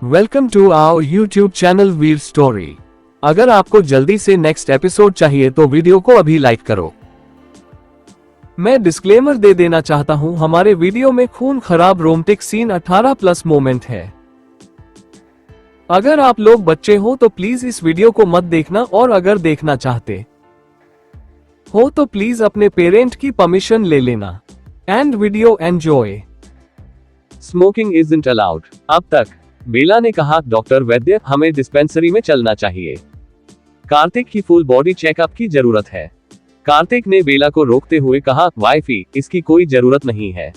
Welcome to our YouTube channel Veer Story. अगर आपको जल्दी से नेक्स्ट एपिसोड चाहिए तो वीडियो को अभी लाइक करो। मैं डिस्क्लेमर दे देना चाहता हूं, हमारे वीडियो में खून खराब रोमांटिक सीन 18+ मोमेंट है। अगर आप लोग बच्चे हो तो प्लीज इस वीडियो को मत देखना, और अगर देखना चाहते हो तो प्लीज अपने पेरेंट की परमिशन ले लेना। And video enjoy. Smoking isn't allowed. अब तक बेला ने कहा, डॉक्टर वैद्य हमें डिस्पेंसरी में चलना चाहिए। कार्तिक की फुल बॉडी चेकअप की जरूरत है। कार्तिक ने बेला को रोकते हुए कहा, वाइफी इसकी कोई जरूरत नहीं है,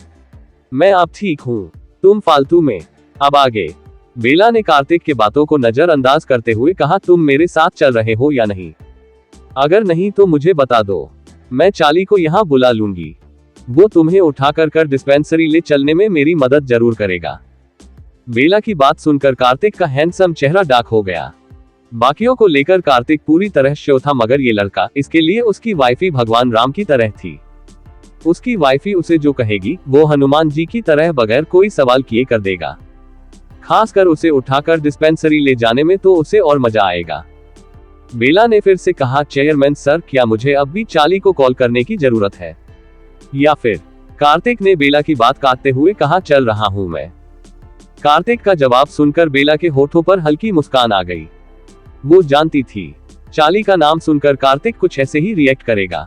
मैं अब ठीक हूँ, तुम फालतू में। अब आगे। बेला ने कार्तिक के बातों को नजरअंदाज करते हुए कहा, तुम मेरे साथ चल रहे हो या नहीं? अगर नहीं तो मुझे बता दो, मैं चाली को यहाँ बुला लूंगी, वो तुम्हें उठाकर कर डिस्पेंसरी ले चलने में मेरी मदद जरूर करेगा। बेला की बात सुनकर कार्तिक का हैंडसम चेहरा डार्क हो गया। बाकियों को लेकर कार्तिक पूरी तरह श्योर था, मगर ये लड़का, इसके लिए उसकी वाइफी भगवान राम की तरह थी। उसकी वाइफी उसे जो कहेगी वो हनुमान जी की तरह बगैर कोई सवाल किए कर देगा। खासकर उसे उठाकर डिस्पेंसरी ले जाने में तो उसे और मजा आएगा। बेला ने फिर से कहा, चेयरमैन सर, क्या मुझे अब भी चाली को कॉल करने की जरूरत है या फिर? कार्तिक ने बेला की बात काटते हुए कहा, चल रहा हूं मैं। कार्तिक का जवाब सुनकर बेला के होठों पर हल्की मुस्कान आ गई। वो जानती थी चाली का नाम सुनकर कार्तिक कुछ ऐसे ही रिएक्ट करेगा।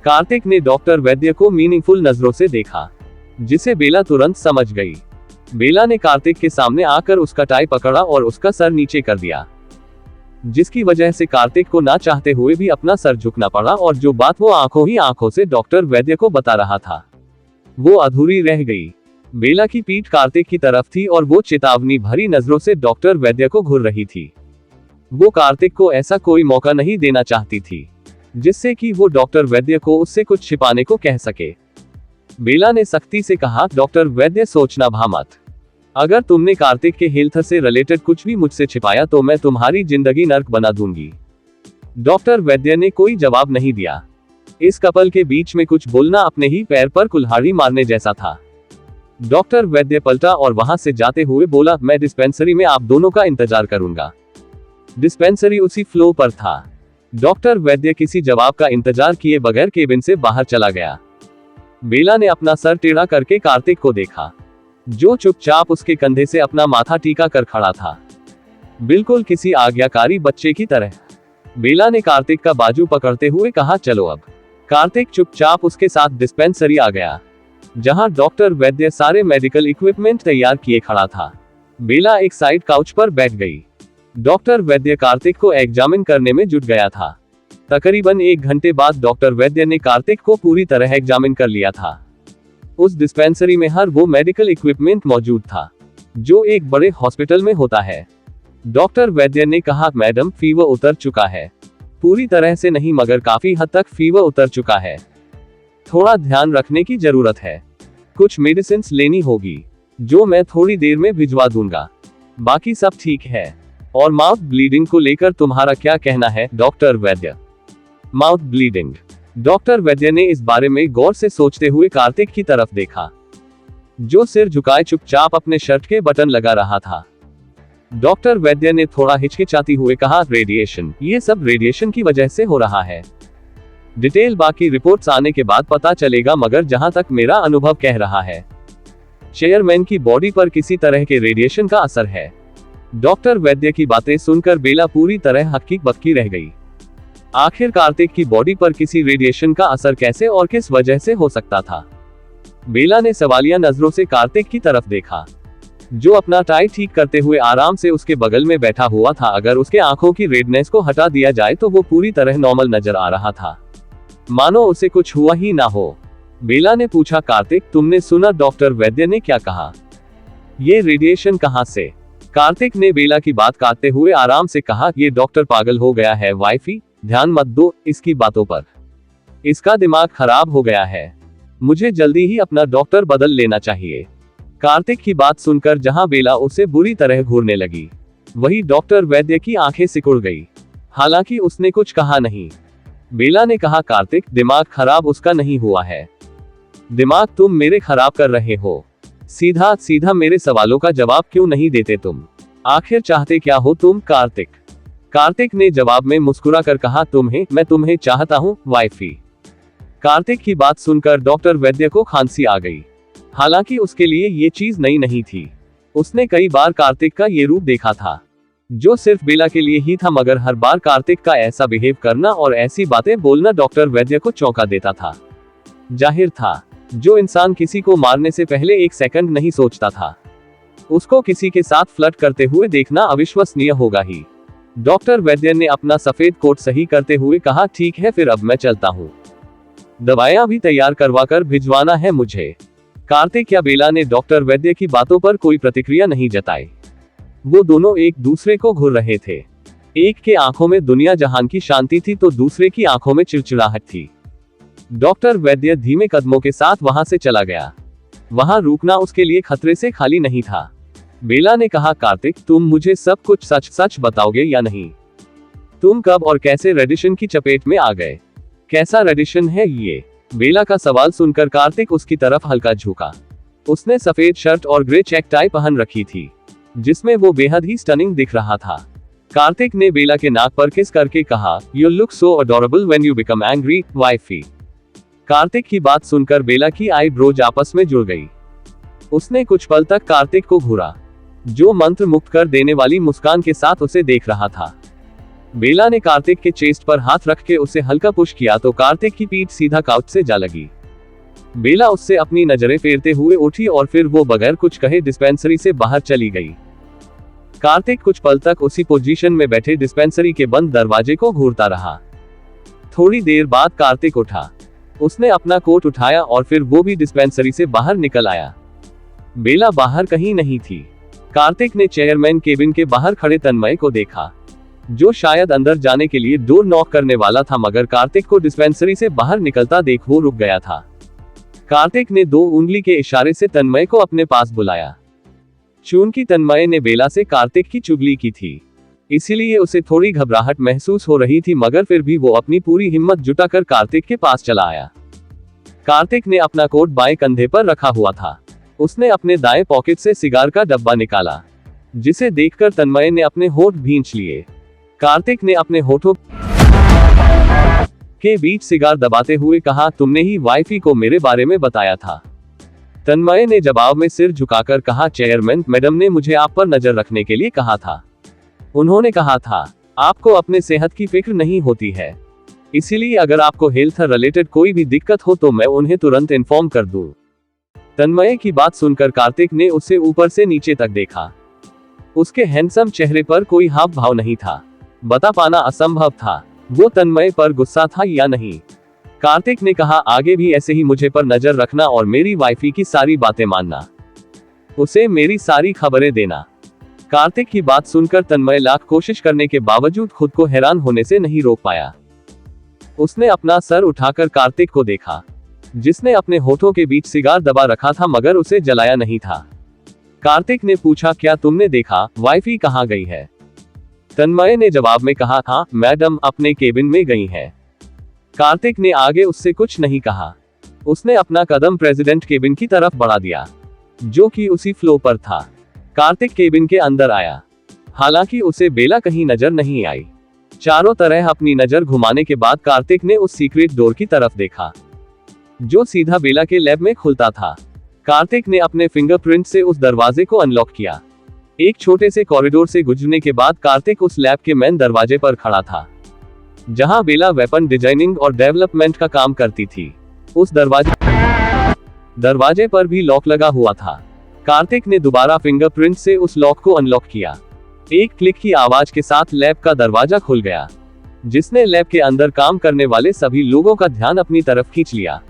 कार्तिक ने डॉक्टर वैद्य को मीनिंगफुल नजरों से देखा, जिसे बेला तुरंत समझ गई। बेला ने कार्तिक के सामने आकर उसका टाई पकड़ा और उसका सर नीचे कर दिया, जिसकी वजह से कार्तिक को ना चाहते हुए भी अपना सर झुकना पड़ा, और जो बात वो आंखों ही आंखों से डॉक्टर वैद्य को बता रहा था वो अधूरी रह गई। बेला की पीठ कार्तिक की तरफ थी और वो चेतावनी भरी नजरों से डॉक्टर वैद्य को घूर रही थी। वो कार्तिक को ऐसा कोई मौका नहीं देना चाहती थी जिससे कि वो डॉक्टर वैद्य को उससे कुछ छिपाने को कह सके। बेला ने सख्ती से कहा, डॉक्टर वैद्य सोचना भा मत, अगर तुमने कार्तिक के हेल्थ से रिलेटेड कुछ भी मुझसे छिपाया तो मैं तुम्हारी जिंदगी नर्क बना दूंगी। डॉक्टर वैद्य ने कोई जवाब नहीं दिया। इस कपल के बीच में कुछ बोलना अपने ही पैर पर कुल्हाड़ी मारने जैसा था। डॉक्टर वैद्य पलटा और वहां से जाते हुए बोला, मैं डिस्पेंसरी में आप दोनों का इंतजार करूंगा। डिस्पेंसरी उसी फ्लोर पर था। डॉक्टर वैद्य किसी जवाब का इंतजार किए बगैर केबिन से बाहर चला गया। बेला ने अपना सर टेढ़ा करके कार्तिक को देखा, जो चुपचाप उसके कंधे से अपना माथा टीका कर खड़ा था, बिल्कुल किसी आज्ञाकारी बच्चे की तरह। बेला ने कार्तिक का बाजू पकड़ते हुए कहा, चलो अब। कार्तिक चुपचाप उसके साथ डिस्पेंसरी आ गया, जहां डॉक्टर वैद्य सारे मेडिकल इक्विपमेंट तैयार किए खड़ा था। बेला एक साइड काउच पर बैठ गई। डॉक्टर वैद्य कार्तिक को एग्जामिन करने में जुट गया था। तकरीबन 1 घंटे बाद डॉक्टर वैद्य ने कार्तिक को पूरी तरह एग्जामिन कर लिया था। उस डिस्पेंसरी में हर वो मेडिकल इक्विपमेंट मौजूद था जो एक बड़े हॉस्पिटल में होता है। डॉक्टर वैद्य ने कहा, मैडम फीवर उतर चुका है, पूरी तरह से नहीं मगर काफी हद तक फीवर उतर चुका है, थोड़ा ध्यान रखने की जरूरत है, कुछ मेडिसिन लेनी होगी जो मैं थोड़ी देर में भिजवा दूंगा, बाकी सब ठीक है। और माउथ ब्लीडिंग को लेकर तुम्हारा क्या कहना है डॉक्टर वैद्य? Mouth bleeding. डॉक्टर वैद्य ने इस बारे में गौर से सोचते हुए कार्तिक की तरफ देखा, जो सिर झुकाए चुपचाप अपने शर्ट के बटन लगा रहा था। डॉक्टर वैद्य ने थोड़ा हिचकिचाती हुए कहा, रेडिएशन, ये सब रेडिएशन की वजह से हो रहा है। डिटेल बाकी रिपोर्ट्स आने के बाद पता चलेगा, मगर जहां तक मेरा अनुभव कह रहा है, चेयरमैन की बॉडी पर किसी तरह के रेडिएशन का असर है। डॉक्टर वैद्य की बातें सुनकर बेला पूरी तरह हक्की बक्की रह गई। आखिर कार्तिक की बॉडी पर किसी रेडिएशन का असर कैसे और किस वजह से हो सकता था? बेला ने सवालिया नजरों से कार्तिक की तरफ देखा, जो अपना टाई ठीक करते हुए आराम से उसके बगल में बैठा हुआ था। अगर उसके आंखों की रेडनेस को हटा दिया जाए तो वो पूरी तरह नॉर्मल नजर आ रहा था, मानो उसे कुछ हुआ ही ना हो। बेला ने पूछा, कार्तिक तुमने सुना डॉक्टर वैद्य ने क्या कहा? ये रेडिएशन कहां से? कार्तिक ने बेला की बात काटते हुए आराम से कहा, ये डॉक्टर पागल हो गया है वाइफी, ध्यान मत दो इसकी बातों पर, इसका दिमाग खराब हो गया है, मुझे जल्दी ही अपना डॉक्टर बदल लेना चाहिए। कार्तिक की बात सुनकर जहां बेला उसे बुरी तरह घूरने लगी, वही डॉक्टर वैद्य की आंखें सिकुड़ गई। हालांकि उसने कुछ कहा नहीं। बेला ने कहा, कार्तिक दिमाग खराब उसका नहीं हुआ है, दिमाग तुम मेरे खराब कर रहे हो। सीधा सीधा मेरे सवालों का जवाब क्यों नहीं देते तुम? आखिर चाहते क्या हो तुम कार्तिक? कार्तिक ने जवाब में मुस्कुराकर कहा, मैं तुम्हें चाहता हूँ वाइफी। कार्तिक की बात सुनकर डॉक्टर वैद्य को खांसी आ गई। हालांकि उसके लिए ये चीज नई नहीं थी। उसने कई बार कार्तिक का ये रूप देखा था, जो सिर्फ बेला के लिए ही था, मगर हर बार कार्तिक का ऐसा बिहेव करना और ऐसी बातें बोलना डॉक्टर वैद्य को चौंका देता था। जाहिर था, जो इंसान किसी को मारने से पहले एक सेकंड नहीं सोचता था, उसको किसी के साथ फ्लर्ट करते हुए देखना अविश्वसनीय होगा ही। डॉक्टर वैद्य ने अपना सफेद कोट सही करते हुए कहा, ठीक है फिर अब मैं चलता हूँ। दवाइयां भी तैयार करवाकर भिजवाना है मुझे। कार्तिक या बेला ने डॉक्टर वैद्य की बातों पर कोई प्रतिक्रिया नहीं जताई। वो दोनों एक दूसरे को घूर रहे थे। एक के आंखों में दुनिया जहान की शांति थी तो दूसरे की आंखों में चिड़चिड़ाहट थी। डॉक्टर वैद्य धीमे कदमों के साथ वहां से चला गया। वहां रुकना उसके लिए खतरे से खाली नहीं था। बेला ने कहा, कार्तिक तुम मुझे सब कुछ सच सच बताओगे या नहीं? तुम कब और कैसे रेडिशन की चपेट में आ गए? कैसा रेडिशन है ये? बेला का सवाल सुनकर कार्तिक उसकी तरफ हल्का झुका। उसने सफेद शर्ट और ग्रे चेक टाई पहन रखी थी, जिसमें वो बेहद ही स्टनिंग दिख रहा था। कार्तिक ने बेला के नाक पर किस करके कहा, you look so adorable when you become angry wifey. Kartik की बात सुनकर बेला की आईब्रोज आपस में जुड़ गई। उसने कुछ पल तक कार्तिक को घूरा, जो मंत्र मुक्त कर देने वाली मुस्कान के साथ उसे देख रहा था। बेला ने कार्तिक के चेस्ट पर हाथ रख के उसे हल्का पुश किया तो कार्तिक की पीठ सीधा काउच से जा लगी। बेला उससे अपनी नजरें फेरते हुए उठी और फिर वो बगैर कुछ कहे डिस्पेंसरी से बाहर चली गई। कार्तिक कुछ पल तक उसी पोजीशन में बैठे डिस्पेंसरी के बंद दरवाजे को घूरता रहा। थोड़ी देर बाद कार्तिक उठा। उसने अपना कोट उठाया और फिर वो भी डिस्पेंसरी से बाहर निकल आया। बेला बाहर कहीं नहीं थी। कार्तिक ने चेयरमैन केबिन के बाहर खड़े तन्मय को देखा, जो शायद अंदर जाने के लिए डोर नॉक करने वाला था, मगर कार्तिक को डिस्पेंसरी से बाहर निकलता देख वो रुक गया था। कार्तिक ने 2 उंगली के इशारे से तन्मय को अपने पास बुलाया। चूंकि तन्मय ने बेला से कार्तिक की चुगली की थी, इसीलिए उसे थोड़ी घबराहट महसूस हो रही थी, मगर फिर भी वो अपनी पूरी हिम्मत जुटाकर कार्तिक के पास चला आया। कार्तिक ने अपना कोट बाएं कंधे पर रखा हुआ था। उसने अपने दाएं पॉकेट से सिगार का डब्बा निकाला, जिसे देखकर तन्मय ने अपने होठ भींच लिए। कार्तिक ने अपने होठों के बीच सिगार दबाते हुए कहा, तुमने ही वाइफी को मेरे बारे में बताया था। तन्मय ने जवाब में सिर झुकाकर कहा, चेयरमैन मैडम ने मुझे आप पर नजर रखने के लिए कहा था। उन्होंने कहा था, आपको अपने सेहत की फिक्र नहीं होती है, इसीलिए अगर आपको हेल्थ रिलेटेड कोई भी दिक्कत हो तो मैं उन्हें तुरंत इन्फॉर्म कर दूं। तन्मय की बात सुनकर कार्तिक ने उसे ऊपर से नीचे तक देखा। उसके हैंडसम चेहरे पर कोई हाव भाव नहीं था। बता पाना असंभव था वो तन्मय पर गुस्सा था या नहीं। कार्तिक ने कहा, आगे भी ऐसे ही मुझे पर नजर रखना और मेरी वाइफी की सारी बातें मानना, उसे मेरी सारी खबरें देना। कार्तिक की बात सुनकर तन्मय लाख कोशिश करने के बावजूद खुद को हैरान होने से नहीं रोक पाया। उसने अपना सर उठाकर कार्तिक को देखा, जिसने अपने होठों के बीच सिगार दबा रखा था मगर उसे जलाया नहीं था। कार्तिक ने पूछा, क्या तुमने देखा वाइफी कहाँ गई है? तन्मय ने जवाब में कहा, हाँ मैडम अपने केबिन में गई है। कार्तिक ने आगे उससे कुछ नहीं कहा। उसने अपना कदम प्रेसिडेंट केबिन की तरफ बढ़ा दिया, जो कि उसी फ्लोर पर था। कार्तिक केबिन के अंदर आया। हालांकि उसे बेला कहीं नजर नहीं आई। चारों तरह अपनी नजर घुमाने के बाद कार्तिक ने उस सीक्रेट डोर की तरफ देखा, जो सीधा बेला के लैब में खुलता था। कार्तिक ने अपने फिंगरप्रिंट से उस दरवाजे को अनलॉक किया। एक छोटे से कॉरिडोर से गुजरने के बाद कार्तिक उस लैब के मेन दरवाजे पर खड़ा था, जहां बेला वेपन डिजाइनिंग और डेवलपमेंट का काम करती थी। उस दरवाजे पर भी लॉक लगा हुआ था। कार्तिक ने दोबारा फिंगरप्रिंट से उस लॉक को अनलॉक किया। एक क्लिक की आवाज के साथ लैब का दरवाजा खुल गया, जिसने लैब के अंदर काम करने वाले सभी लोगों का ध्यान अपनी तरफ खींच लिया।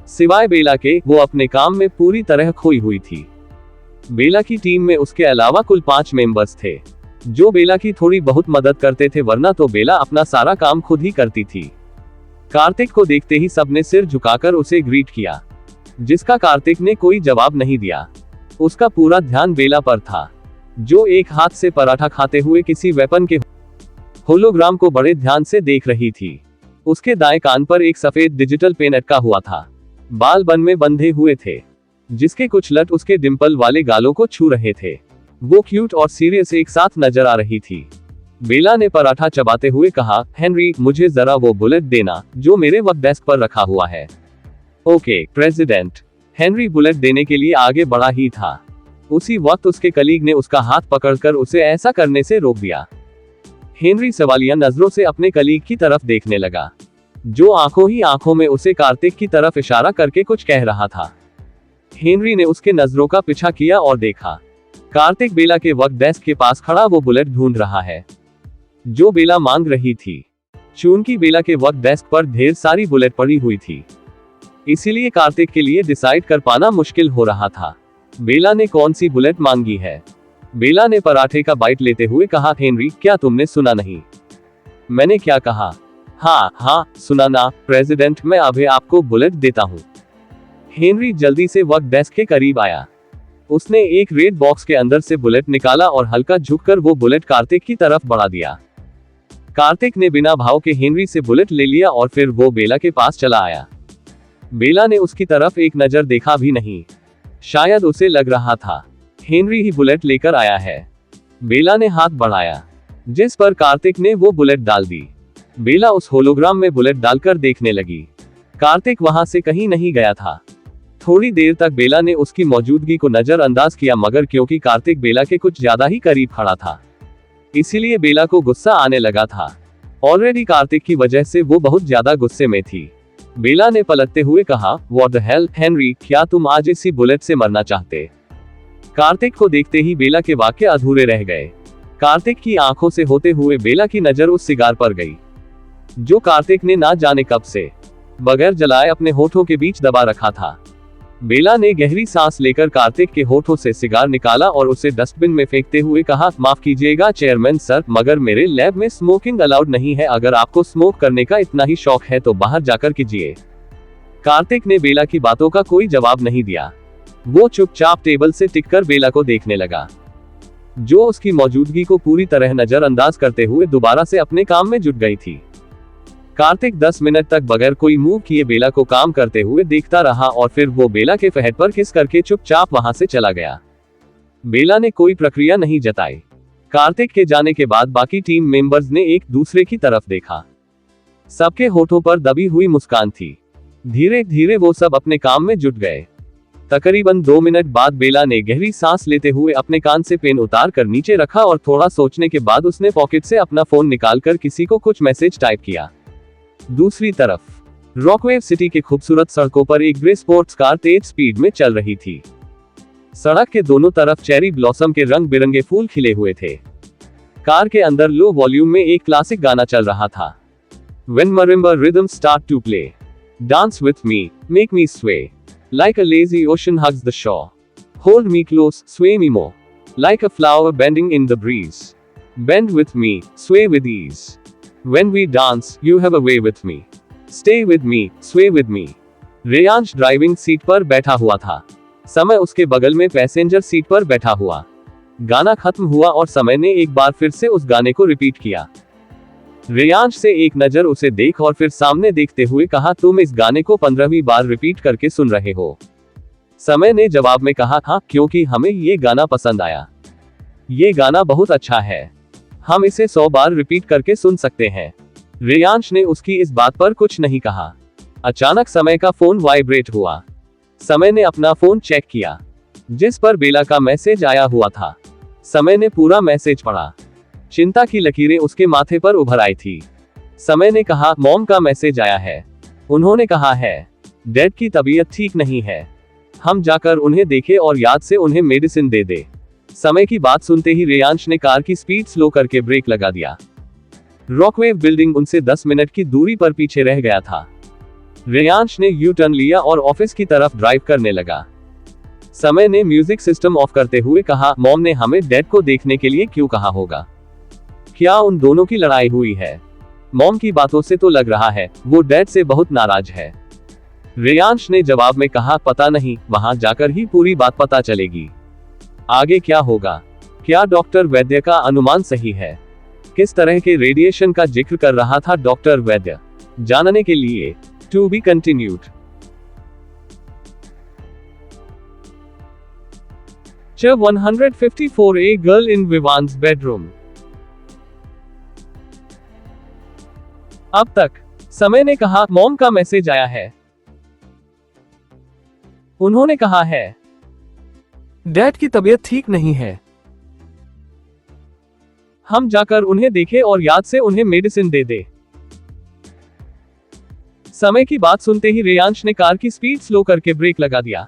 सिवाय बेला के, वो अपने काम में पूरी तरह खोई हुई थी। बेला की टीम में उसके अलावा कुल 5 मेंबर्स थे, जो बेला की थोड़ी बहुत मदद करते थे, वरना तो बेला अपना सारा काम खुद ही करती थी। कार्तिक को देखते ही सबने सिर झुकाकर उसे ग्रीट किया, जिसका कार्तिक ने कोई जवाब नहीं दिया। उसका पूरा ध्यान बेला पर था, जो एक हाथ से पराठा खाते हुए किसी वेपन के होलोग्राम को बड़े ध्यान से देख रही थी। उसके दाएं कान पर एक सफेद डिजिटल पेन अटका हुआ था। बाल बन में बंधे हुए थे, जिसके कुछ लट उसके डिंपल वाले गालों को छू रहे थे। वो क्यूट और सीरियस एक साथ नजर आ रही थी। बेला ने पराठा चबाते हुए कहा, हेनरी, मुझे जरा वो बुलेट देना जो मेरे वर्क डेस्क पर रखा हुआ है। Okay president. हेनरी बुलेट देने के लिए आगे बढ़ा ही था। उसी वक्त उसके कलीग ने उसका हाथ पकड़कर उसे ऐसा करने से रोक दिया। हेनरी सवालिया नजरों से अपने कलीग की तरफ देखने लगा, जो आंखों ही आंखों में उसे कार्तिक की तरफ इशारा करके कुछ कह रहा था। हेनरी ने उसके नजरों का पीछा किया और देखा, कार्तिक बेला के वर्क डेस्क के पास खड़ा वो बुलेट ढूंढ रहा है जो बेला मांग रही थी। चूंकि बेला के वर्क डेस्क पर ढेर सारी बुलेट पड़ी हुई थी, इसीलिए कार्तिक के लिए डिसाइड कर पाना मुश्किल हो रहा था बेला ने कौन सी बुलेट मांगी है। बेला ने पराठे का बाइट लेते हुए कहा, हेनरी, क्या तुमने सुना नहीं? मैंने क्या कहा? हाँ, सुना ना प्रेसिडेंट, मैं अभी आपको बुलेट देता हूँ। हेनरी जल्दी से वर्क डेस्क के करीब आया। उसने एक रेड बॉक्स के अंदर से बुलेट निकाला और हल्का झुककर वो बुलेट कार्तिक की तरफ बढ़ा दिया। कार्तिक ने बिना भाव के हेनरी से बुलेट ले लिया और फिर वो बेला के पास चला आया। बेला ने उसकी तरफ एक नजर देखा भी नहीं। शायद उसे लग रहा था हेनरी ही बुलेट लेकर आया है। बेला ने हाथ बढ़ाया, जिस पर कार्तिक ने वो बुलेट डाल दी। बेला उस होलोग्राम में बुलेट डालकर देखने लगी। कार्तिक वहां से कहीं नहीं गया था। थोड़ी देर तक बेला ने उसकी मौजूदगी को नजरअंदाज किया, मगर क्योंकि कार्तिक बेला के कुछ ज्यादा ही करीब खड़ा था, इसीलिए बेला को गुस्सा आने लगा था। ऑलरेडी कार्तिक की वजह से वो बहुत ज्यादा गुस्से में थी। बेला ने पलटते हुए कहा, व्हाट द हेल हेनरी, क्या तुम आज इसी बुलेट से मरना चाहते? कार्तिक को देखते ही बेला के वाक्य अधूरे रह गए। कार्तिक की आंखों से होते हुए बेला की नजर उस सिगार पर गई, जो कार्तिक ने ना जाने कब से बगैर जलाए अपने होठों के बीच दबा रखा था। बेला ने गहरी सांस लेकर कार्तिक के होठों से सिगार निकाला और उसे डस्टबिन में फेंकते हुए कहा, माफ कीजिएगा चेयरमैन सर, मगर मेरे लैब में स्मोकिंग अलाउड नहीं है। अगर आपको स्मोक करने का इतना ही शौक है तो बाहर जाकर कीजिए। कार्तिक ने बेला की बातों का कोई जवाब नहीं दिया। वो चुपचाप टेबल से टिककर बेला को देखने लगा, जो उसकी मौजूदगी को पूरी तरह नजरअंदाज करते हुए दोबारा से अपने काम में जुट गई थी। कार्तिक 10 मिनट तक बगैर कोई मूव किए बेला को काम करते हुए देखता रहा और फिर वो बेला के फहद पर किस करके चुपचाप वहां से चला गया। बेला ने कोई प्रक्रिया नहीं जताई। कार्तिक के जाने के बाद बाकी टीम मेंबर्स ने एक दूसरे की तरफ देखा। सबके होठों पर दबी हुई मुस्कान थी। धीरे धीरे वो सब अपने काम में जुट गए। तकरीबन 2 मिनट बाद बेला ने गहरी सांस लेते हुए अपने कान से पेन उतार कर नीचे रखा और थोड़ा सोचने के बाद उसने पॉकेट से अपना फोन निकालकर किसी को कुछ मैसेज टाइप किया। दूसरी तरफ रॉकवेव सिटी के खूबसूरत सड़कों पर एक ग्रे स्पोर्ट्स कार तेज स्पीड में चल रही थी। सड़क के दोनों तरफ चेरी ब्लॉसम के रंग बिरंगे फूल खिले हुए थे। कार के अंदर लो वॉल्यूम में एक क्लासिक गाना चल रहा था। When marimba rhythms start to play, dance with me, make me sway, like a lazy ocean hugs the shore. Hold me close, sway me more, like a flower bending in the breeze. Bend with me, sway with ease. When we dance, you have a way with me. Stay with me, sway with me. Reyansh driving seat पर बैठा हुआ था। समय उसके बगल में passenger seat पर बैठा हुआ। गाना खत्म हुआ और समय ने एक बार फिर से उस गाने को रिपीट किया। रेयांश से एक नजर उसे देख और फिर सामने देखते हुए कहा, तुम इस गाने को 15वीं बार रिपीट करके सुन रहे हो? समय ने जवाब में कहा, हाँ, क्योंकि हमें ये गाना पसंद आया। ये गाना बहुत अच्छा है, हम इसे 100 बार रिपीट करके सुन सकते हैं। रेयांश ने उसकी इस बात पर कुछ नहीं कहा। अचानक समय का फोन वाइब्रेट हुआ। समय ने अपना फोन चेक किया, जिस पर बेला का मैसेज आया हुआ था। समय ने पूरा मैसेज पढ़ा। चिंता की लकीरें उसके माथे पर उभर आई थी। समय ने कहा, मॉम का मैसेज आया है। उन्होंने कहा है डैड की तबीयत ठीक नहीं है, हम जाकर उन्हें देखें और याद से उन्हें मेडिसिन दे दे। समय की बात सुनते ही रेयांश ने कार की स्पीड स्लो करके ब्रेक लगा दिया। रॉकवेव बिल्डिंग उनसे 10 मिनट की दूरी पर पीछे रह गया था। रेयांश ने यू टर्न लिया और ऑफिस की तरफ ड्राइव करने लगा। समय ने म्यूजिक सिस्टम ऑफ करते हुए कहा, मॉम ने हमें डैड को देखने के लिए क्यों कहा होगा? क्या उन दोनों की लड़ाई हुई है? मॉम की बातों से तो लग रहा है वो डैड से बहुत नाराज है। रेयांश ने जवाब में कहा, पता नहीं, वहां जाकर ही पूरी बात पता चलेगी। आगे क्या होगा? क्या डॉक्टर वैद्य का अनुमान सही है? किस तरह के रेडिएशन का जिक्र कर रहा था डॉक्टर वैद्य? जानने के लिए to be continued. Picture 154, a girl in Vivan's bedroom. अब तक समय ने कहा, मॉम का मैसेज आया है। उन्होंने कहा है, डैड की तबीयत ठीक नहीं है। हम जाकर उन्हें देखें और याद से उन्हें मेडिसिन दे दे। समय की बात सुनते ही रेयांश ने कार की स्पीड स्लो करके ब्रेक लगा दिया।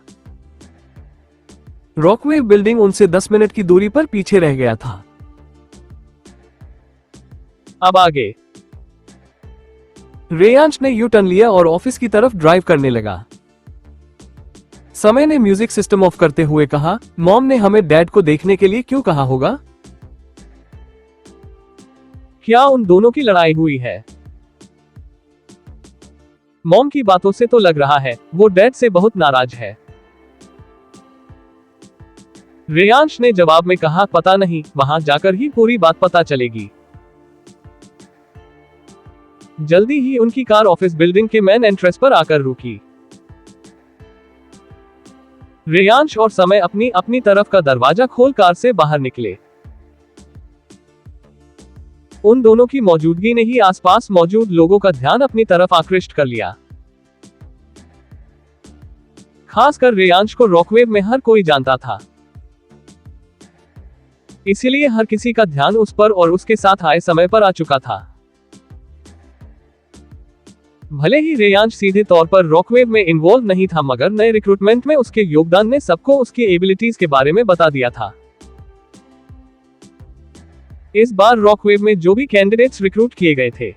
रॉकवे बिल्डिंग उनसे 10 मिनट की दूरी पर पीछे रह गया था। अब आगे। रेयांश ने यू टर्न लिया और ऑफिस की तरफ ड्राइव करने लगा। समय ने म्यूजिक सिस्टम ऑफ करते हुए कहा, मॉम ने हमें डैड को देखने के लिए क्यों कहा होगा? क्या उन दोनों की लड़ाई हुई है? मॉम की बातों से तो लग रहा है वो डैड से बहुत नाराज है। रेयांश ने जवाब में कहा, पता नहीं, वहां जाकर ही पूरी बात पता चलेगी। जल्दी ही उनकी कार ऑफिस बिल्डिंग के मेन एंट्रेंस पर आकर रुकी। रेयांश और समय अपनी अपनी तरफ का दरवाजा खोल कार से बाहर निकले। उन दोनों की मौजूदगी ने ही आसपास मौजूद लोगों का ध्यान अपनी तरफ आकृष्ट कर लिया। खासकर रेयांश को रॉकवेव में हर कोई जानता था, इसीलिए हर किसी का ध्यान उस पर और उसके साथ आए समय पर आ चुका था। भले ही रेयांश सीधे तौर पर रॉकवेव में इन्वॉल्व नहीं था, मगर नए रिक्रूटमेंट में उसके योगदान ने सबको उसकी एबिलिटीज के बारे में बता दिया था। इस बार रॉकवेव में जो भी कैंडिडेट्स रिक्रूट किए गए थे,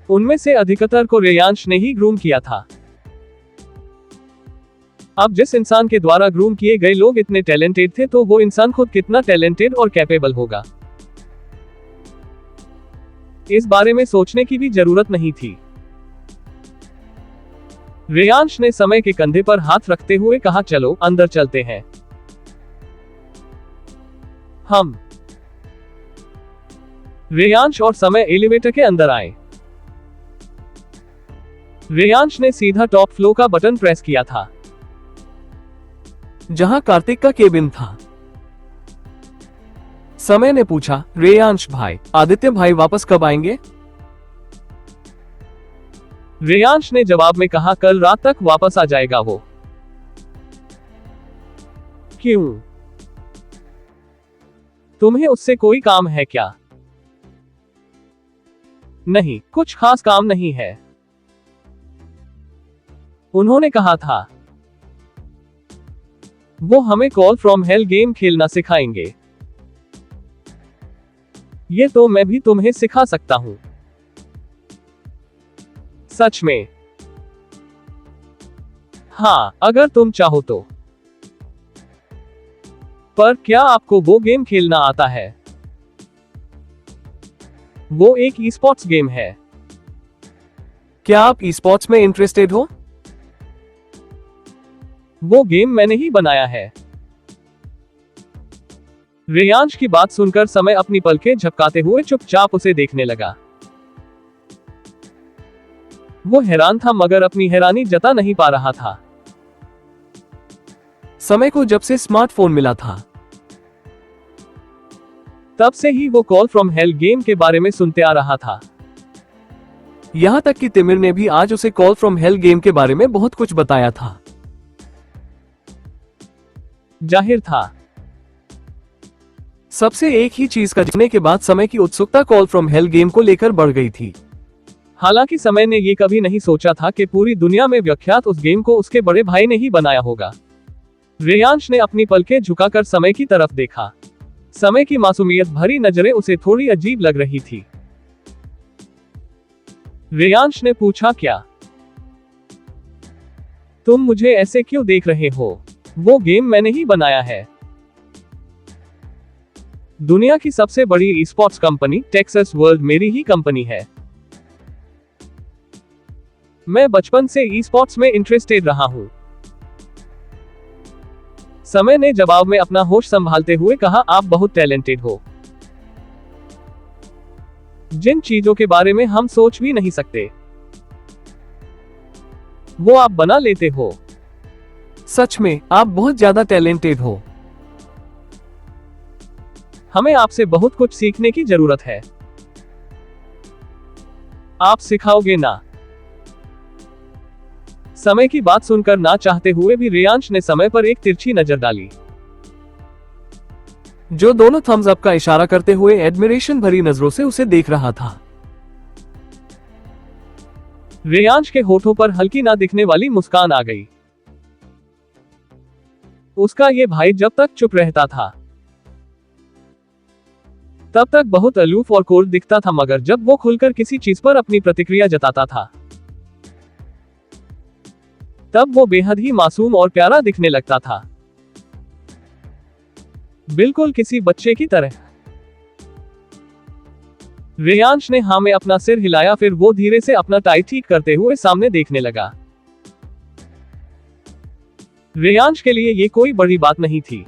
उनमें से अधिकतर को रेयांश ने ही ग्रूम किया था। अब जिस इंसान के द्वारा ग्रूम किए गए लोग इतने टैलेंटेड थे, तो वो इंसान खुद कितना टैलेंटेड और कैपेबल होगा, इस बारे में सोचने की भी जरूरत नहीं थी। रेयांश ने समय के कंधे पर हाथ रखते हुए कहा, चलो अंदर चलते हैं। हम रेयांश और समय एलिवेटर के अंदर आए। रेयांश ने सीधा टॉप फ्लोर का बटन प्रेस किया था, जहां कार्तिक का केबिन था। समय ने पूछा, रेयांश भाई, आदित्य भाई वापस कब आएंगे? रेयांश ने जवाब में कहा, कल रात तक वापस आ जाएगा वो। क्यों? तुम्हें उससे कोई काम है क्या? नहीं, कुछ खास काम नहीं है। उन्होंने कहा था वो हमें कॉल फ्रॉम हेल गेम खेलना सिखाएंगे। ये तो मैं भी तुम्हें सिखा सकता हूं। सच में? हाँ, अगर तुम चाहो तो। पर क्या आपको वो गेम खेलना आता है? वो एक ई स्पोर्ट्स गेम है। क्या आप ई स्पोर्ट्स में इंटरेस्टेड हो? वो गेम मैंने ही बनाया है। रेयांश की बात सुनकर समय अपनी पलकें झपकाते हुए चुपचाप उसे देखने लगा। वो हैरान था, मगर अपनी हैरानी जता नहीं पा रहा था। समय को जब से स्मार्टफोन मिला था, तब से ही वो कॉल फ्रॉम हेल गेम के बारे में सुनते आ रहा था। यहां तक कि तिमिर ने भी आज उसे कॉल फ्रॉम हेल गेम के बारे में बहुत कुछ बताया था। जाहिर था। सबसे एक ही चीज का जानने के बाद समय की उत्सुकता कॉल फ्रॉम हेल गेम को लेकर बढ़ गई थी। हालांकि समय ने ये कभी नहीं सोचा था कि पूरी दुनिया में विख्यात उस गेम को उसके बड़े भाई ने ही बनाया होगा। रेयांश ने अपनी पलकें झुकाकर समय की तरफ देखा। समय की मासूमियत भरी नजरें उसे थोड़ी अजीब लग रही थी। रेयांश ने पूछा, क्या तुम मुझे ऐसे क्यों देख रहे हो? वो गेम मैंने ही बनाया है। दुनिया की सबसे बड़ी e sports company Texas world मेरी ही कंपनी है। मैं बचपन से ई स्पोर्ट्स में इंटरेस्टेड रहा हूं। समय ने जवाब में अपना होश संभालते हुए कहा, आप बहुत टैलेंटेड हो। जिन चीजों के बारे में हम सोच भी नहीं सकते, वो आप बना लेते हो। सच में आप बहुत ज्यादा टैलेंटेड हो। हमें आपसे बहुत कुछ सीखने की जरूरत है। आप सिखाओगे ना? समय की बात सुनकर ना चाहते हुए भी रेयांश ने समय पर एक तिरछी नजर डाली, जो दोनों थम्स अप का इशारा करते हुए एडमिरेशन भरी नजरों से उसे देख रहा था। रेयांश के होठों पर हल्की ना दिखने वाली मुस्कान आ गई। उसका ये भाई जब तक चुप रहता था तब तक बहुत अलूफ और कोल्ड दिखता था, मगर जब वो खुलकर किसी चीज पर अपनी प्रतिक्रिया जताता था तब वो बेहद ही मासूम और प्यारा दिखने लगता था, बिल्कुल किसी बच्चे की तरह। रेयांश ने हाँ में अपना सिर हिलाया, फिर वो धीरे से अपना टाई ठीक करते हुए सामने देखने लगा। रेयांश के लिए ये कोई बड़ी बात नहीं थी।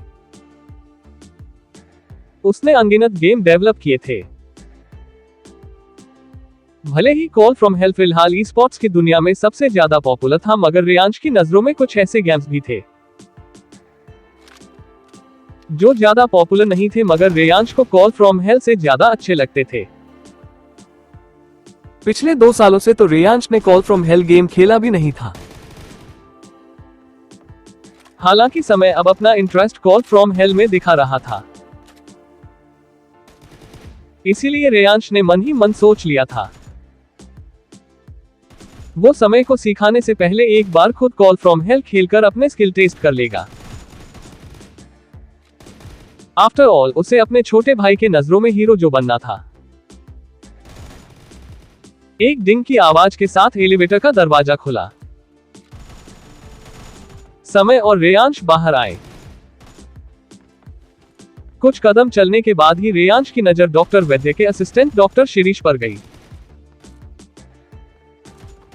उसने अनगिनत गेम डेवलप किए थे। भले ही कॉल फ्रॉम हेल फिलहाल ई स्पोर्ट्स की दुनिया में सबसे ज्यादा पॉपुलर था, मगर रेयांश की नजरों में कुछ ऐसे गेम्स भी थे जो ज्यादा पॉपुलर नहीं थे, मगर रेयांश को कॉल फ्रॉम हेल से ज्यादा अच्छे लगते थे। पिछले 2 सालों से तो रेयांश ने कॉल फ्रॉम हेल गेम खेला भी नहीं था। हालांकि समय अब अपना इंटरेस्ट कॉल फ्रॉम हेल में दिखा रहा था, इसीलिए रेयांश ने मन ही मन सोच लिया था वो समय को सिखाने से पहले एक बार खुद कॉल फ्रॉम हेल खेलकर अपने स्किल टेस्ट कर लेगा। आफ्टर ऑल उसे अपने छोटे भाई के नजरों में हीरो जो बनना था। एक डिंग की आवाज के साथ एलिवेटर का दरवाजा खुला। समय और रेयांश बाहर आए। कुछ कदम चलने के बाद ही रेयांश की नजर डॉक्टर वैद्य के असिस्टेंट डॉक्टर शिरीष पर गई,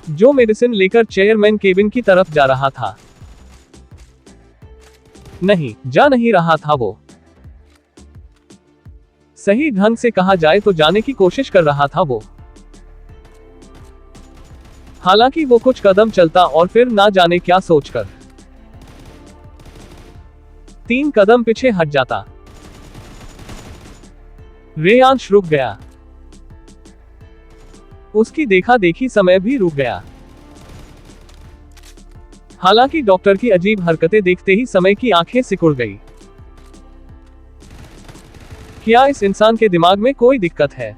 जो मेडिसिन लेकर चेयरमैन केबिन की तरफ जा रहा था। नहीं, जा नहीं रहा था, वो सही ढंग से कहा जाए तो जाने की कोशिश कर रहा था वो। हालांकि वो कुछ कदम चलता और फिर ना जाने क्या सोचकर 3 कदम पीछे हट जाता। रेयांश रुक गया। उसकी देखा देखी समय भी रुक गया। हालांकि डॉक्टर की अजीब हरकतें देखते ही समय की आंखें सिकुड़ गई। क्या इस इंसान के दिमाग में कोई दिक्कत है?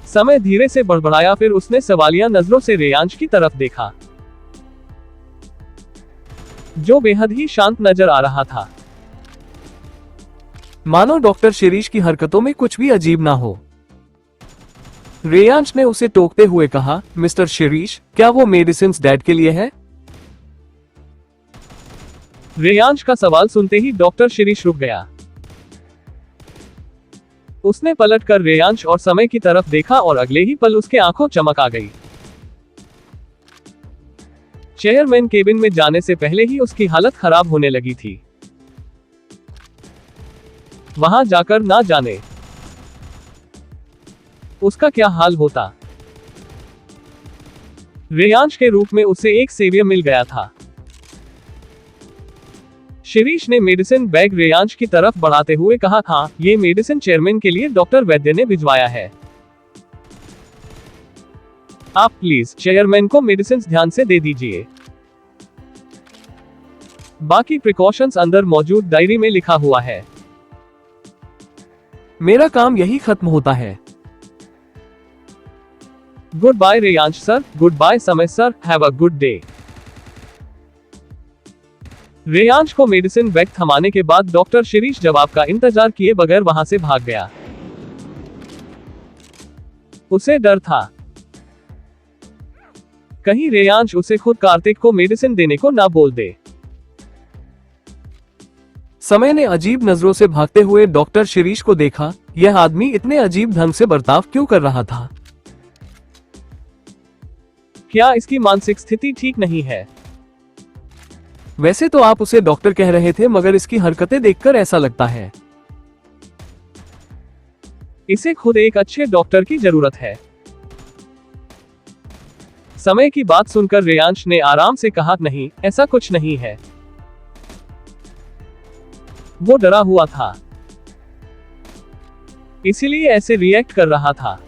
समय धीरे से बड़बड़ाया, फिर उसने सवालिया नजरों से रेयांश की तरफ देखा, जो बेहद ही शांत नजर आ रहा था, मानो डॉक्टर शिरीष की हरकतों में कुछ भी अजीब ना हो। रेयांश ने उसे टोकते हुए कहा, मिस्टर शिरीष, क्या वो मेडिसिन डैड के लिए है? रेयांश का सवाल सुनते ही डॉक्टर शिरीष रुक गया। उसने पलटकर रेयांश और समय की तरफ देखा और अगले ही पल उसके आंखों चमक आ गई। चेयरमैन केबिन में जाने से पहले ही उसकी हालत खराब होने लगी थी। वहां जाकर ना जाने उसका क्या हाल होता। रेयांश के रूप में उसे एक सेवियर मिल गया था। शिरीष ने मेडिसिन बैग रेयांश की तरफ बढ़ाते हुए कहा, हाँ, ये मेडिसिन चेयरमैन के लिए डॉक्टर वैद्य ने भिजवाया है। आप प्लीज चेयरमैन को मेडिसिन ध्यान से दे दीजिए। बाकी प्रिकॉशंस अंदर मौजूद डायरी में लिखा हुआ है। मेरा काम यही खत्म होता है। Good bye Reyansh sir, good bye Samay sir, have a good day. Reyansh को मेडिसिन बैग थमाने के बाद डॉक्टर शिरीष जवाब का इंतजार किए बगैर वहां से भाग गया। उसे डर था कहीं रेयांश उसे खुद कार्तिक को मेडिसिन देने को ना बोल दे। समय ने अजीब नजरों से भागते हुए डॉक्टर शिरीष को देखा। यह आदमी इतने अजीब ढंग से बर्ताव क्यों कर रहा था? क्या इसकी मानसिक स्थिति ठीक नहीं है? वैसे तो आप उसे डॉक्टर कह रहे थे, मगर इसकी हरकतें देखकर ऐसा लगता है इसे खुद एक अच्छे डॉक्टर की जरूरत है। समय की बात सुनकर रेयांश ने आराम से कहा, नहीं, ऐसा कुछ नहीं है। वो डरा हुआ था, इसीलिए ऐसे रिएक्ट कर रहा था।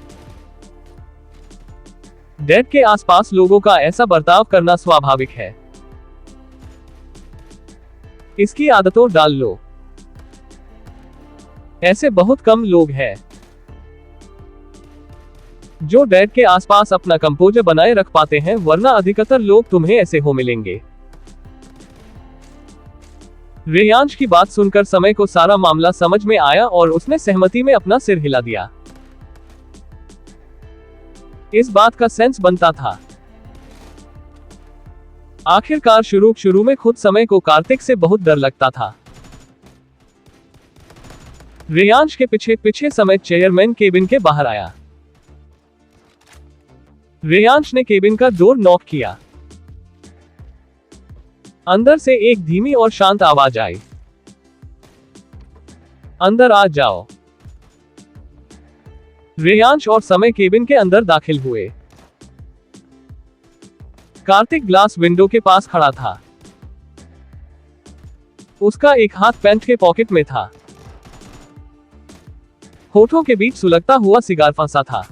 डैड के आसपास लोगों का ऐसा बर्ताव करना स्वाभाविक है। इसकी आदतों डाल लो। ऐसे बहुत कम लोग हैं जो डैड के आसपास अपना कंपोजर बनाए रख पाते हैं, वरना अधिकतर लोग तुम्हें ऐसे हो मिलेंगे। रेयांश की बात सुनकर समय को सारा मामला समझ में आया और उसने सहमति में अपना सिर हिला दिया। इस बात का सेंस बनता था। आखिरकार शुरू में खुद समय को कार्तिक से बहुत डर लगता था। रेयांश के पीछे पीछे समय चेयरमैन केबिन के बाहर आया। रेयांश ने केबिन का डोर नॉक किया। अंदर से एक धीमी और शांत आवाज आई, अंदर आ जाओ। रेयांश और समय केबिन के अंदर दाखिल हुए। कार्तिक ग्लास विंडो के पास खड़ा था। उसका एक हाथ पैंट के पॉकेट में था। होठों के बीच सुलगता हुआ सिगार फंसा था,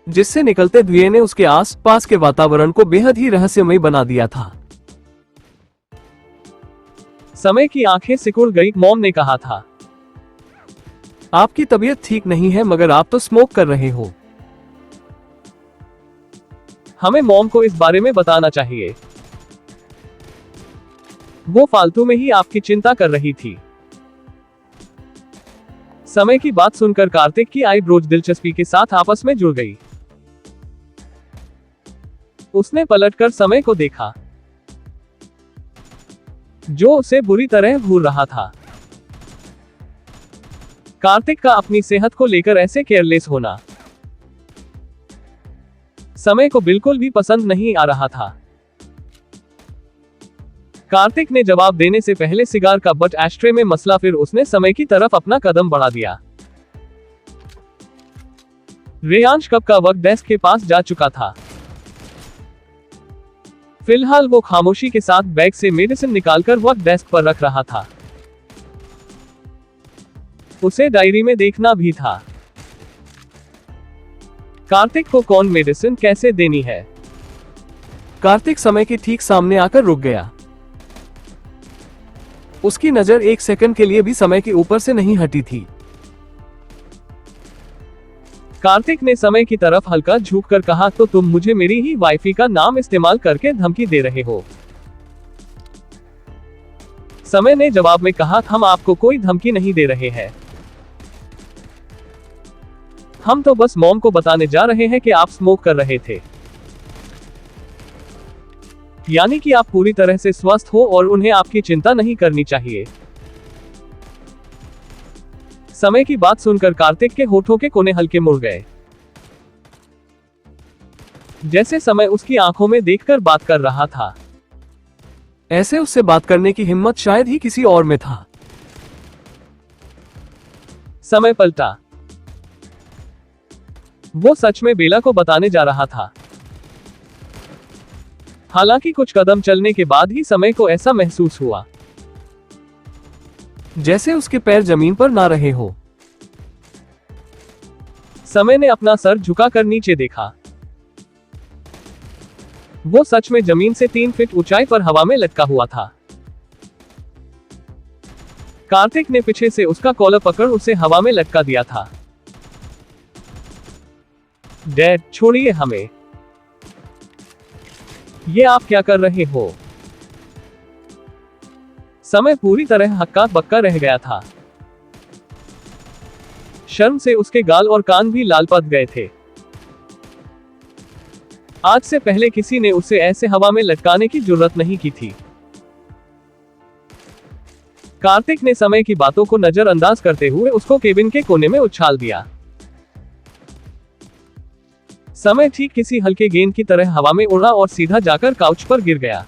जिससे निकलते धुएं ने उसके आस पास के वातावरण को बेहद ही रहस्यमय बना दिया था। समय की आंखें सिकुड़ गई। मॉम ने कहा था, आपकी तबीयत ठीक नहीं है, मगर आप तो स्मोक कर रहे हो। हमें मॉम को इस बारे में बताना चाहिए। वो फालतू में ही आपकी चिंता कर रही थी। समय की बात सुनकर कार्तिक की आईब्रोज दिलचस्पी के साथ आपस में जुड़ गई। उसने पलटकर समय को देखा, जो उसे बुरी तरह घूर रहा था। कार्तिक का अपनी सेहत को लेकर ऐसे केयरलेस होना समय को बिल्कुल भी पसंद नहीं आ रहा था। कार्तिक ने जवाब देने से पहले सिगार का बट एस्ट्रे में मसला, फिर उसने समय की तरफ अपना कदम बढ़ा दिया। रेयांश कब का वक्त डेस्क के पास जा चुका था। फिलहाल वो खामोशी के साथ बैग से मेडिसिन निकालकर वक्त डेस्क पर रख रहा था। उसे डायरी में देखना भी था, कार्तिक को कौन मेडिसिन कैसे देनी है। कार्तिक समय के ठीक सामने आकर रुक गया। उसकी नजर एक सेकंड के लिए भी समय के ऊपर से नहीं हटी थी। कार्तिक ने समय की तरफ हल्का झुककर कहा, तो तुम मुझे मेरी ही वाइफी का नाम इस्तेमाल करके धमकी दे रहे हो। समय ने जवाब में कहा, हम आपको कोई धमकी नहीं दे रहे हैं। हम तो बस मॉम को बताने जा रहे हैं कि आप स्मोक कर रहे थे। यानी कि आप पूरी तरह से स्वस्थ हो और उन्हें आपकी चिंता नहीं करनी चाहिए। समय की बात सुनकर कार्तिक के होठों के कोने हल्के मुड़ गए, जैसे समय उसकी आंखों में देखकर बात कर रहा था। ऐसे उससे बात करने की हिम्मत शायद ही किसी और में था। समय पलटा। वो सच में बेला को बताने जा रहा था। हालांकि कुछ कदम चलने के बाद ही समय को ऐसा महसूस हुआ जैसे उसके पैर जमीन पर ना रहे हो। समय ने अपना सर झुकाकर नीचे देखा। वो सच में जमीन से 3 फीट ऊंचाई पर हवा में लटका हुआ था। कार्तिक ने पीछे से उसका कॉलर पकड़ उसे हवा में लटका दिया था। डैड, छोड़िए हमें। ये आप क्या कर रहे हो? समय पूरी तरह हक्का बक्का रह गया था। शर्म से उसके गाल और कान भी लाल पड़ गए थे। आज से पहले किसी ने उसे ऐसे हवा में लटकाने की जुर्रत नहीं की थी। कार्तिक ने समय की बातों को नजरअंदाज करते हुए उसको केबिन के कोने में उछाल दिया। समय ठीक किसी हल्के गेंद की तरह हवा में उड़ा और सीधा जाकर काउच पर गिर गया।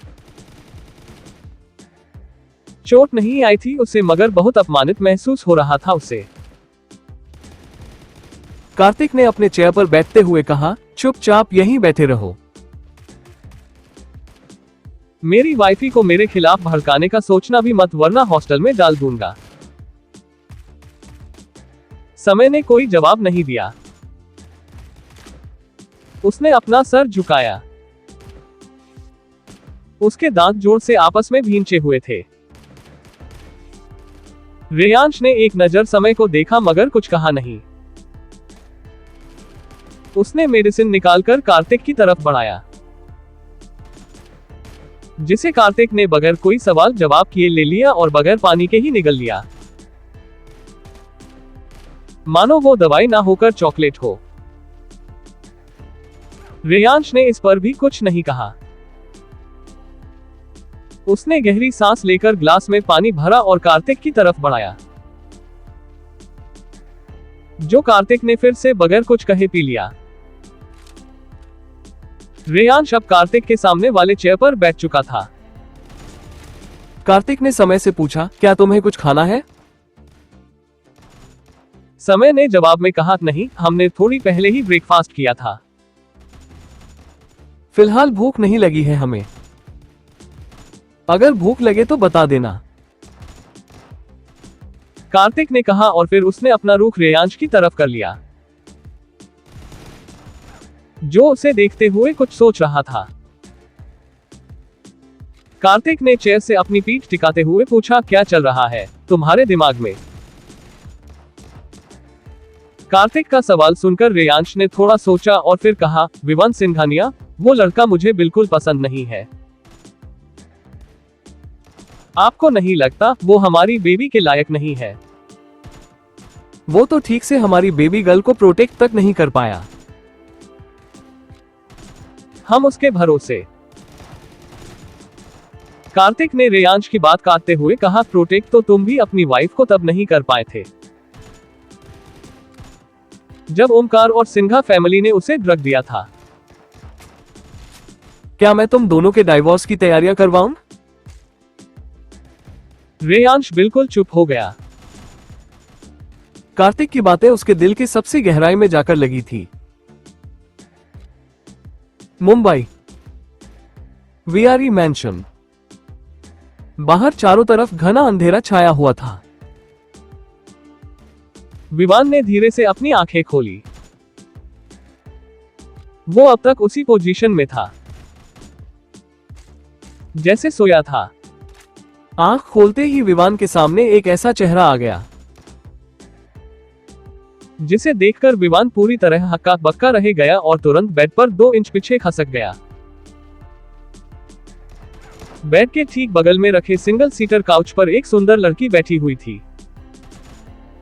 चोट नहीं आई थी उसे, मगर बहुत अपमानित महसूस हो रहा था उसे। कार्तिक ने अपने चेयर पर बैठते हुए कहा, चुपचाप यहीं बैठे रहो। मेरी वाइफी को मेरे खिलाफ भड़काने का सोचना भी मत, वरना हॉस्टल में डाल दूंगा। समय ने कोई जवाब नहीं दिया। उसने अपना सर झुकाया। उसके दांत जोर से आपस में भींचे हुए थे। रेयांश ने एक नजर समय को देखा मगर कुछ कहा नहीं। उसने मेडिसिन निकालकर कार्तिक की तरफ बढ़ाया, जिसे कार्तिक ने बगैर कोई सवाल जवाब किए ले लिया और बगैर पानी के ही निगल लिया, मानो वो दवाई ना होकर चॉकलेट हो। रेयांश ने इस पर भी कुछ नहीं कहा। उसने गहरी सांस लेकर ग्लास में पानी भरा और कार्तिक की तरफ बढ़ाया, जो कार्तिक ने फिर से बगैर कुछ कहे पी लिया। रेयांश अब कार्तिक के सामने वाले चेयर पर बैठ चुका था। कार्तिक ने समय से पूछा, क्या तुम्हें कुछ खाना है? समय ने जवाब में कहा, नहीं, हमने थोड़ी पहले ही ब्रेकफास्ट किया था। फिलहाल भूख नहीं लगी है हमें। अगर भूख लगे तो बता देना, कार्तिक ने कहा और फिर उसने अपना रुख रेयांश की तरफ कर लिया, जो उसे देखते हुए कुछ सोच रहा था। कार्तिक ने चेयर से अपनी पीठ टिकाते हुए पूछा, क्या चल रहा है तुम्हारे दिमाग में? कार्तिक का सवाल सुनकर रेयांश ने थोड़ा सोचा और फिर कहा, विवान सिंघानिया, वो लड़का मुझे बिल्कुल पसंद नहीं है। आपको नहीं लगता वो हमारी बेबी के लायक नहीं है? वो तो ठीक से हमारी बेबी गर्ल को प्रोटेक्ट तक नहीं कर पाया। हम उसके भरोसे। कार्तिक ने रेयांश की बात काटते हुए कहा, प्रोटेक्ट तो तुम भी अपनी वाइफ को तब नहीं कर पाए थे जब ओमकार और सिन्हा फैमिली ने उसे ड्रग दिया था। क्या मैं तुम दोनों के डाइवोर्स की तैयारियां करवाऊं? रेयांश बिल्कुल चुप हो गया। कार्तिक की बातें उसके दिल की सबसे गहराई में जाकर लगी थी। मुंबई, वीआरई मैंशन। बाहर चारों तरफ घना अंधेरा छाया हुआ था। विवान ने धीरे से अपनी आंखें खोली। वो अब तक उसी पोजीशन में था जैसे सोया था। आंख खोलते ही विवान के सामने एक ऐसा चेहरा आ गया जिसे देखकर विवान पूरी तरह हक्का बक्का रह गया और तुरंत बेड पर 2 इंच पीछे खसक गया। बेड के ठीक बगल में रखे सिंगल सीटर काउच पर एक सुंदर लड़की बैठी हुई थी,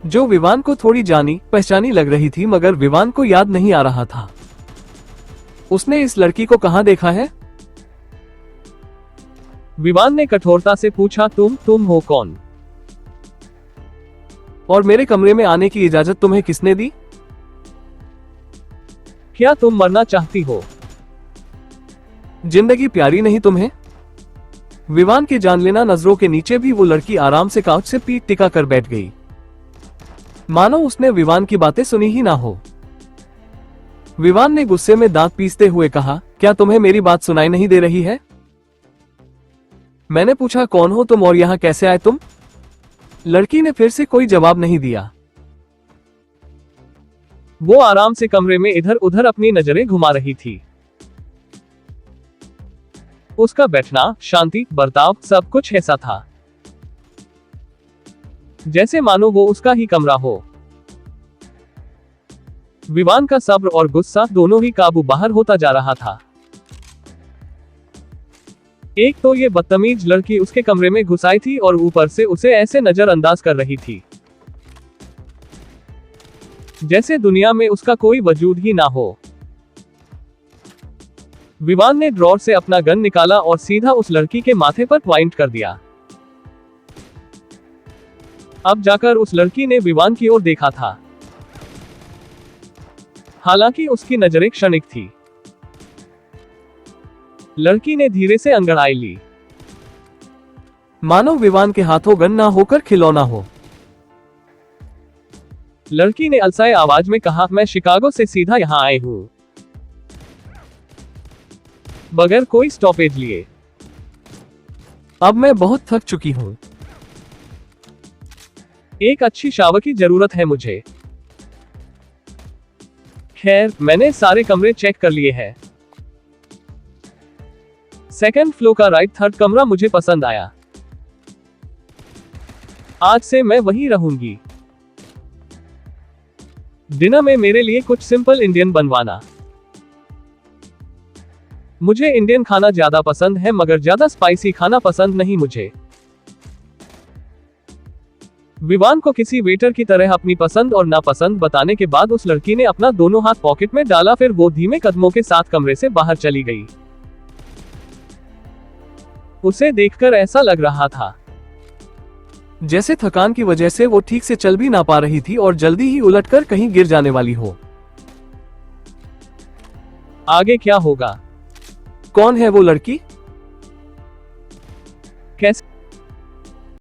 जो विवान को थोड़ी जानी पहचानी लग रही थी, मगर विवान को याद नहीं आ रहा था उसने इस लड़की को कहां देखा है। विवान ने कठोरता से पूछा, तुम हो कौन? और मेरे कमरे में आने की इजाजत तुम्हें किसने दी? क्या तुम मरना चाहती हो? जिंदगी प्यारी नहीं तुम्हें? विवान के जान लेना नजरों के नीचे भी वो लड़की आराम से काउच से पीठ टिका कर बैठ गई, मानो उसने विवान की बातें सुनी ही ना हो। विवान ने गुस्से में दांत पीसते हुए कहा, क्या तुम्हें मेरी बात सुनाई नहीं दे रही है? मैंने पूछा, कौन हो तुम और यहां कैसे आए तुम? लड़की ने फिर से कोई जवाब नहीं दिया। वो आराम से कमरे में इधर उधर अपनी नजरें घुमा रही थी। उसका बैठना, शांति, बर्ताव, सब कुछ ऐसा था जैसे मानो वो उसका ही कमरा हो। विवान का सब्र और गुस्सा दोनों ही काबू बाहर होता जा रहा था। एक तो ये बदतमीज लड़की उसके कमरे में घुस आई थी और ऊपर से उसे ऐसे नजरअंदाज कर रही थी जैसे दुनिया में उसका कोई वजूद ही ना हो। विवान ने ड्रॉर से अपना गन निकाला और सीधा उस लड़की के माथे पर पॉइंट कर दिया। अब जाकर उस लड़की ने विवान की ओर देखा था, हालांकि उसकी नजरें क्षणिक थी। लड़की ने धीरे से अंगड़ाई ली, मानो विवान के हाथों गन ना होकर खिलौना हो। लड़की ने अलसाए आवाज में कहा, मैं शिकागो से सीधा यहां आई हूं, बगैर कोई स्टॉपेज लिए। अब मैं बहुत थक चुकी हूँ। एक अच्छी शावर की जरूरत है मुझे। खैर, मैंने सारे कमरे चेक कर लिए हैं। सेकंड फ्लोर का राइट थर्ड कमरा मुझे पसंद आया। आज से मैं वहीं रहूंगी। डिनर में मेरे लिए कुछ सिंपल इंडियन बनवाना। मुझे इंडियन खाना ज्यादा पसंद है, मगर ज्यादा स्पाइसी खाना पसंद नहीं मुझे। विवान को किसी वेटर की तरह अपनी पसंद और नापसंद बताने के बाद उस लड़की ने अपना दोनों हाथ पॉकेट में डाला, फिर वो धीमे कदमों के साथ कमरे से बाहर चली गई। उसे देखकर ऐसा लग रहा था जैसे थकान की वजह से वो ठीक से चल भी ना पा रही थी और जल्दी ही उलटकर कहीं गिर जाने वाली हो। आगे क्या होगा? कौन है वो लड़की? कैसे